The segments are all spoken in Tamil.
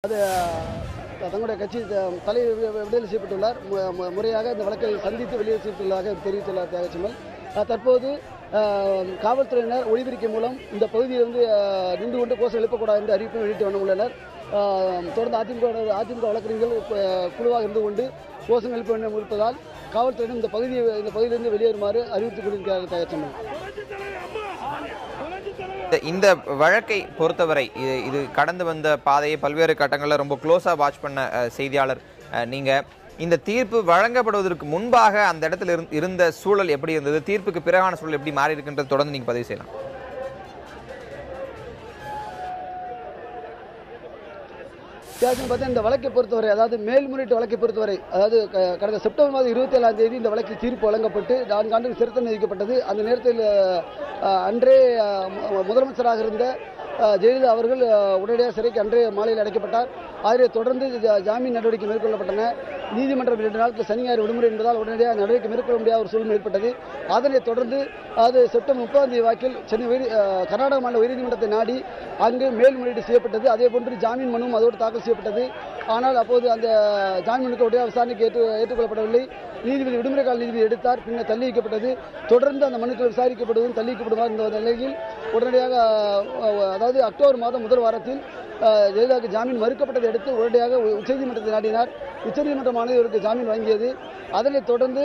அது தங்களுடைய கட்சி தலைவர் விடுதலை செய்யப்பட்டுள்ளார். முறையாக இந்த வழக்கை சந்தித்து வெளியே செய்யப்பட்டுள்ளதாக தெரிவித்துள்ளார் தியாகச்செம்மல். தற்போது காவல்துறையினர் ஒளிபெருக்கி மூலம் இந்த பகுதியிலிருந்து நின்று கொண்டு கோஷம் எழுப்பக்கூடாது என்று அறிவிப்பு வெளியிட்டு வந்துள்ளனர். தொடர்ந்து அதிமுக வழக்கறிஞர்கள் குழுவாக இருந்து கொண்டு கோஷம் எழுப்ப வேண்டும் இருப்பதால் காவல்துறையினர் இந்த பகுதியிலிருந்து வெளியேறுமாறு அறிவித்துக் கொண்டிருக்கிறார்கள். தியாகச்செம்மல், இந்த வழக்கை பொறுத்தவரை இது கடந்து வந்த பாதையை பல்வேறு கட்டங்களில் ரொம்ப க்ளோஸா வாட்ச் பண்ண செய்தியாளர் நீங்க, இந்த தீர்ப்பு வழங்கப்படுவதற்கு முன்பாக அந்த இடத்துல இருந்த சூழல் எப்படி இருந்தது, தீர்ப்புக்கு பிறகான சூழல் எப்படி மாறி இருக்கின்றது தொடர்ந்து நீங்க பதிவு செய்யலாம். இந்த வழக்கை பொறுத்தவரை, அதாவது மேல்முறையீட்டு வழக்கை பொறுத்தவரை, அதாவது கடந்த செப்டம்பர் மாதம் 27ஆம் தேதி இந்த வழக்கில் தீர்ப்பு வழங்கப்பட்டு 4 ஆண்டுகள் சிறை தண்டனை விதிக்கப்பட்டது. அந்த நேரத்தில் அன்றே முதலமைச்சராக இருந்த ஜெயலலிதா அவர்கள் உடனடியாக சிறைக்கு அன்றே மாலையில் அடைக்கப்பட்டார். ஆகவே தொடர்ந்து ஜாமீன் நடவடிக்கை மேற்கொள்ளப்பட்டன. நீதிமன்றம் 2 நாட்கள் சனி ஞாயிறு விடுமுறை என்பதால் உடனடியாக நடவடிக்கை மேற்கொள்ள முடியாத ஒரு சூழ்நிலை ஏற்பட்டது. அதனைத் தொடர்ந்து அது செப்டம்பர் 30ஆம் தேதி வாக்கில் சென்னை கர்நாடக மாநில உயர்நீதிமன்றத்தை நாடி அங்கு மேல்முறையீடு செய்யப்பட்டது. அதே போன்று ஜாமீன் மனுவும் அதோடு தாக்கல் செய்யப்பட்டது. ஆனால் அப்போது அந்த ஜாமீன் மனுக்கு விசாரணைக்கு ஏற்றுக்கொள்ளப்படவில்லை. நீதிபதி விடுமுறை கால நீதிபதி எடுத்தார். பின்னர் தள்ளி வைக்கப்பட்டது. தொடர்ந்து அந்த மனுக்கள் விசாரிக்கப்படுவதும் தள்ளி வைக்கப்படுவார் என்ற நிலையில் உடனடியாக, அதாவது அக்டோபர் மாதம் முதல் வாரத்தில் ஜெயலலிதாவுக்கு ஜாமீன் மறுக்கப்பட்டதை அடுத்து உடனடியாக உச்சநீதிமன்றத்தை நாடினார். உச்சநீதிமன்றமானது இவருக்கு ஜாமீன் வழங்கியது. அதனைத் தொடர்ந்து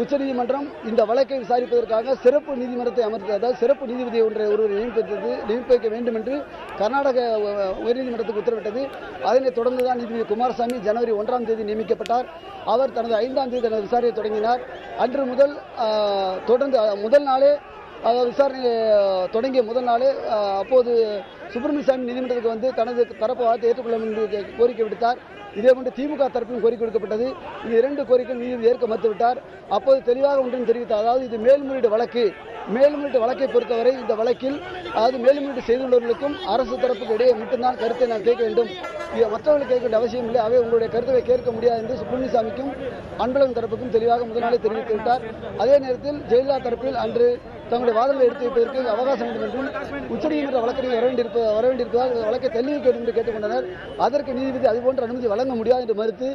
உச்சநீதிமன்றம் இந்த வழக்கை விசாரிப்பதற்காக சிறப்பு நீதிமன்றத்தை அமர்த்தது. அதாவது சிறப்பு நீதிபதி ஒருவரை நியமிக்க வேண்டும் என்று கர்நாடக உயர்நீதிமன்றத்துக்கு உத்தரவிட்டது. அதனைத் தொடர்ந்துதான் நீதிபதி குமாரசாமி ஜனவரி 1ஆம் தேதி நியமிக்கப்பட்டார். அவர் தனது 5ஆம் தேதி தனது விசாரணையை தொடங்கினார். அன்று முதல் தொடர்ந்து முதல் நாளே, விசாரணை தொடங்கிய முதல் நாளே அப்போது சுப்பிரமணிய சாமி நீதிமன்றத்துக்கு வந்து தனது தரப்பு வாதத்தை ஏற்றுக்கொள்ளும் என்று கோரிக்கை விடுத்தார். இதேபோன்று திமுக தரப்பிலும் கோரிக்கை விடுக்கப்பட்டது. இந்த 2 கோரிக்கைகள் நீதிபதி ஏற்க மறுத்துவிட்டார். அப்போது தெளிவாக ஒன்றும் தெரிவித்தார். அதாவது இது மேல்முறையீடு வழக்கு. மேல்முறையீட்டு வழக்கை பொறுத்தவரை இந்த வழக்கில், அதாவது மேல்முறையீடு செய்துள்ளவர்களுக்கும் அரசு தரப்புக்கு இடையே மட்டும்தான் கருத்தை நான் கேட்க வேண்டும், மற்றவர்கள் கேட்க வேண்டிய அவசியம் இல்லை, அவை உங்களுடைய கருத்தை கேட்க முடியாது என்று சுப்பிரமணிய சாமிக்கும் அன்பழகன் தரப்புக்கும் தெளிவாக முதல் நாளே தெரிவித்து விட்டார். அதே நேரத்தில் ஜெயலலிதா தரப்பில் அன்று தங்களுடைய வாதங்களை எடுத்து வைப்பதற்கு அவகாசம் வேண்டும் என்றும் உச்சநீதிமன்ற வழக்கறிஞர் வர வேண்டியிருப்பதால் வழக்கை தள்ளி வைக்க வேண்டும் என்று கேட்டுக்கொண்டனர். அதற்கு நீதிபதி அதுபோன்ற அனுமதி வழங்க முடியாது என்று மறுத்து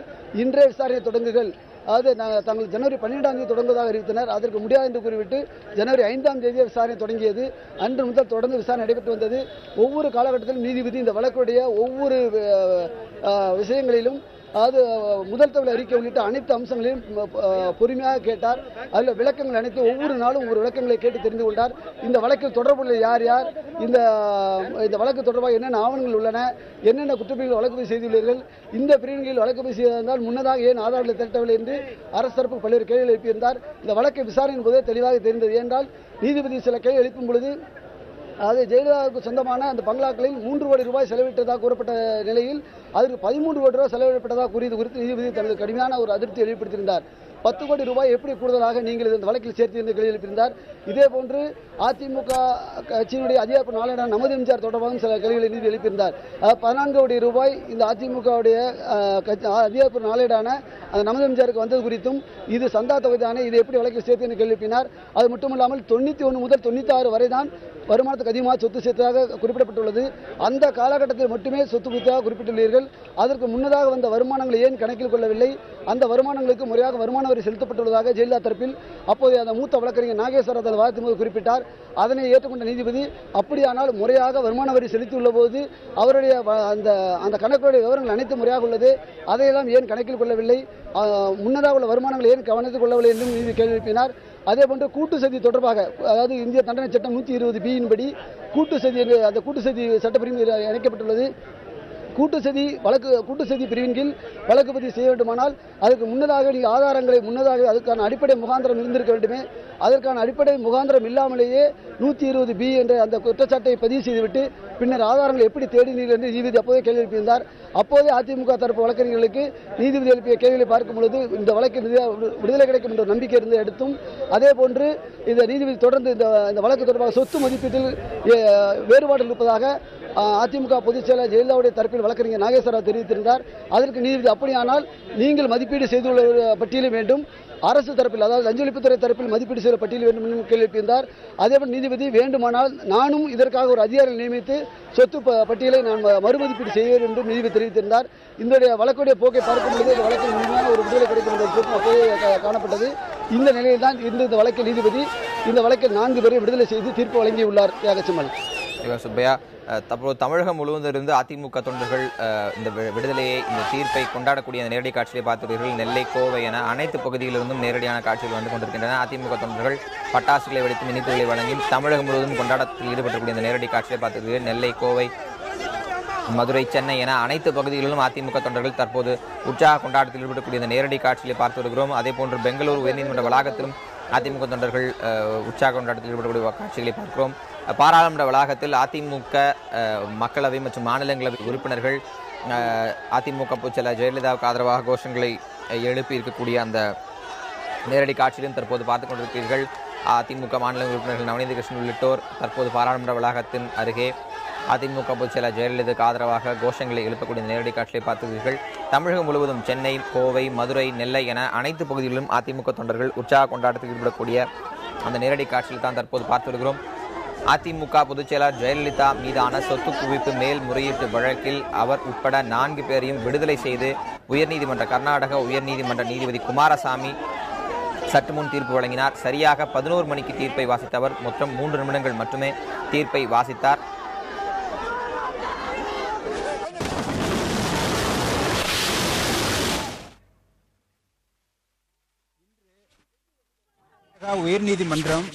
இன்றைய விசாரணை தொடங்குகள், அதாவது தங்கள் ஜனவரி 12ஆம் தேதி தொடங்குவதாக அறிவித்தனர். அதற்கு முடியாது என்று கூறிவிட்டு ஜனவரி 5ஆம் தேதியே விசாரணை தொடங்கியது. அன்று முதல் தொடர்ந்து விசாரணை நடைபெற்று வந்தது. ஒவ்வொரு காலகட்டத்திலும் நீதிபதி இந்த வழக்குடைய ஒவ்வொரு விஷயங்களிலும், அதாவது முதல் தகவல் அறிக்கை உள்ளிட்ட அனைத்து அம்சங்களையும் பொறுமையாக கேட்டார். அதில் விளக்கங்கள் அனைத்து ஒவ்வொரு நாளும் ஒரு விளக்கங்களை கேட்டு தெரிந்து கொண்டார். இந்த வழக்கில் தொடர்புள்ள யார் யார், இந்த வழக்கு தொடர்பாக என்னென்ன ஆவணங்கள் உள்ளன, என்னென்ன குற்றப்பிரிவுகள் வழக்கு பதிவு செய்துள்ளீர்கள், இந்த பிரிவுகளில் வழக்கு பதிவு செய்திருந்தால் முன்னதாக ஏன் ஆதாரங்களை திரட்டவில்லை என்று அரசு தரப்பு பல்வேறு கேள்விகள் எழுப்பியிருந்தார். இந்த வழக்கை விசாரணையின் போதே தெளிவாக தெரிந்தது. என்றால் நீதிபதி சில கேள்வி எழுப்பும் பொழுது, அதாவது ஜெயலலிதாவுக்கு சொந்தமான அந்த பங்களாக்களில் 3 கோடி ரூபாய் செலவிட்டதாக கூறப்பட்ட நிலையில் அதற்கு 13 கோடி ரூபாய் செலவிடப்பட்டதாக கூறியது குறித்து நீதிபதி தனது கடுமையான ஒரு அதிருப்தி வெளிப்படுத்தியிருந்தார். 10 கோடி ரூபாய் எப்படி கூடுதலாக நீங்கள் இந்த வழக்கில் சேர்த்து என்று கேள்வி எழுப்பியிருந்தார். இதேபோன்று அதிமுக கட்சியினுடைய அதிகார நாளேடான நமது எம்ஜிஆர் தொடர்பாகவும் சில கேள்விகளை நீதிபதி எழுப்பியிருந்தார். 14 கோடி ரூபாய் இந்த அதிமுகவுடைய அதிகார நாளேடான அந்த நமது எம்ஜிஆருக்கு வந்தது குறித்தும், இது சந்தா தொகைதானே, இது எப்படி வழக்கில் சேர்த்து என்று கேள்வி எழுப்பினார். அது மட்டுமல்லாமல் 91 முதல் 96 வரை தான் வருமானத்துக்கு அதிகமாக சொத்து சேர்த்ததாக குறிப்பிடப்பட்டுள்ளது. அந்த காலகட்டத்தில் மட்டுமே சொத்து குறித்தாக குறிப்பிட்டுள்ளீர்கள். அதற்கு முன்னதாக வந்த வருமானங்களை ஏன் கணக்கில் கொள்ளவில்லை? அந்த வருமானங்களுக்கு முறையாக வருமான வரி செலுத்தப்பட்டுள்ளதாக ஜெயலலிதா தரப்பில் அப்போது அந்த மூத்த வழக்கறிஞர் நாகேஸ்வரர் தனது வாதத்தின் போது குறிப்பிட்டார். அதனை ஏற்றுக்கொண்ட நீதிபதி, அப்படியானால் முறையாக வருமான வரி செலுத்தியுள்ள போது அவருடைய அந்த கணக்குடைய விவரங்கள் அனைத்து முறையாக உள்ளது, அதையெல்லாம் ஏன் கணக்கில் கொள்ளவில்லை, முன்னதாக உள்ள வருமானங்கள் ஏன் கவனத்தில் கொள்ளவில்லை என்றும் நீதிபதி கேள்வி எழுப்பினார். அதே போன்று கூட்டு சதி தொடர்பாக, அதாவது இந்திய தண்டனை சட்டம் 120B படி கூட்டு சதி, அந்த கூட்டு சதி சட்டப்பிரிவு இணைக்கப்பட்டுள்ளது. கூட்டு சதி பிரிவின் கீழ் வழக்கு பதிவு செய்ய வேண்டுமானால் அதுக்கு முன்னதாக நீங்கள் ஆதாரங்களை முன்னதாக அதுக்கான அடிப்படை முகாந்திரம் இருந்திருக்க வேண்டுமே. அதற்கான அடிப்படை முகாந்திரம் இல்லாமலேயே 120B என்ற அந்த குற்றச்சாட்டை பதிவு செய்துவிட்டு பின்னர் ஆதாரங்களை எப்படி தேடினீர்கள் என்று நீதிபதி அப்போதே கேள்வி எழுப்பியிருந்தார். அப்போதே அதிமுக தரப்பு வழக்கறிஞர்களுக்கு நீதிபதி எழுப்பிய கேள்விகளை பார்க்கும் பொழுது இந்த வழக்கு விடுதலை கிடைக்கும் என்ற நம்பிக்கை இருந்த எடுத்தும், அதே போன்று இந்த நீதிபதி தொடர்ந்து இந்த வழக்கு தொடர்பாக சொத்து மதிப்பீட்டில் வேறுபாடு இருப்பதாக அதிமுக பொதுச் செயலர் ஜெயலலிதாவுடைய தரப்பில் வழக்கறிஞர் நாகேஸ்வரராவ் தெரிவித்திருந்தார். அதற்கு நீதிபதி அப்படியானால் நீங்கள் மதிப்பீடு செய்துள்ள பட்டியலும் வேண்டும், அரசு தரப்பில் அதாவது லஞ்ச ஒழிப்புத்துறை தரப்பில் மதிப்பீடு செய்த பட்டியல் வேண்டும் என்று கேள்வி எழுப்பியிருந்தார். அதேபோல் நீதிபதி வேண்டுமானால் நானும் இதற்காக ஒரு அதிகாரியை நியமித்து சொத்து பட்டியலை நான் மறுமதிப்பீடு செய்வேன் என்று நீதிபதி தெரிவித்திருந்தார். இந்த வழக்குடைய போக்கை பார்க்கும் பொழுது இந்த வழக்கில் முழுமையான ஒரு விடுதலை கிடைக்கும் என்ற போக்கு அப்போது காணப்பட்டது. இந்த நிலையில் தான் இந்த வழக்கில் நீதிபதி இந்த வழக்கில் 4 பேரை விடுதலை செய்து தீர்ப்பு வழங்கியுள்ளார். தியாகச்சம்மல் சுப்பையா, தற்போது தமிழகம் முழுவதும் இருந்து அதிமுக தொண்டர்கள் இந்த விடுதலையை, இந்த தீர்ப்பை கொண்டாடக்கூடிய அந்த நேரடி காட்சியை பார்த்துள்ளீர்கள். நெல்லை, கோவை என அனைத்து பகுதிகளிலிருந்தும் நேரடியான காட்சிகள் வந்து கொண்டிருக்கின்றன. அதிமுக தொண்டர்கள் பட்டாசுகளை வெடித்து இனிப்புகளை வழங்கி தமிழகம் முழுவதும் கொண்டாட்டத்தில் ஈடுபட்டக்கூடிய இந்த நேரடி காட்சியை பார்த்துள்ளீர்கள். நெல்லை, கோவை, மதுரை, சென்னை என அனைத்து பகுதிகளிலும் அதிமுக தொண்டர்கள் தற்போது உற்சாக கொண்டாட்டத்தில் ஈடுபடக்கூடிய இந்த நேரடி காட்சியை பார்த்து வருகிறோம். அதே போன்று பெங்களூர் உயர்நீதிமன்ற வளாகத்திலும் அதிமுக தொண்டர்கள் உற்சாக கொண்டாட்டத்தில் ஈடுபடக்கூடிய காட்சிகளை பார்க்கிறோம். பாராளுமன்ற வளாகத்தில் அதிமுக மக்களவை மற்றும் மாநிலங்களவை உறுப்பினர்கள் அதிமுக பொதுச்செயலர் ஜெயலலிதாவுக்கு ஆதரவாக கோஷங்களை எழுப்பி இருக்கக்கூடிய அந்த நேரடி காட்சியிலும் தற்போது பார்த்துக் கொண்டிருக்கிறீர்கள். அதிமுக மாநில உறுப்பினர்கள் நவநீத கிருஷ்ணன் உள்ளிட்டோர் தற்போது பாராளுமன்ற வளாகத்தின் அருகே அதிமுக பொதுச்செயலர் ஜெயலலிதாவுக்கு ஆதரவாக கோஷங்களை எழுப்பக்கூடிய நேரடி காட்சியை பார்த்துள்ளீர்கள். தமிழகம் முழுவதும் சென்னை, கோவை, மதுரை, நெல்லை என அனைத்து பகுதிகளிலும் அதிமுக தொண்டர்கள் உற்சாக கொண்டாட்டத்தில் ஈடுபடக்கூடிய அந்த நேரடி காட்சியில் தான் தற்போது பார்த்து வருகிறோம். அதிமுக பொதுச்செயலர் ஜெயலலிதா மீதான சொத்து குவிப்பு மேல்முறையீட்டு வழக்கில் அவர் உட்பட 4 பேரையும் விடுதலை செய்து கர்நாடக உயர்நீதிமன்ற நீதிபதி குமாரசாமி சற்று முன் தீர்ப்பு வழங்கினார். சரியாக 11 மணிக்கு தீர்ப்பை வாசித்த அவர் மொத்தம் 3 நிமிடங்கள் மட்டுமே தீர்ப்பை வாசித்தார். உயர்நீதிமன்றம்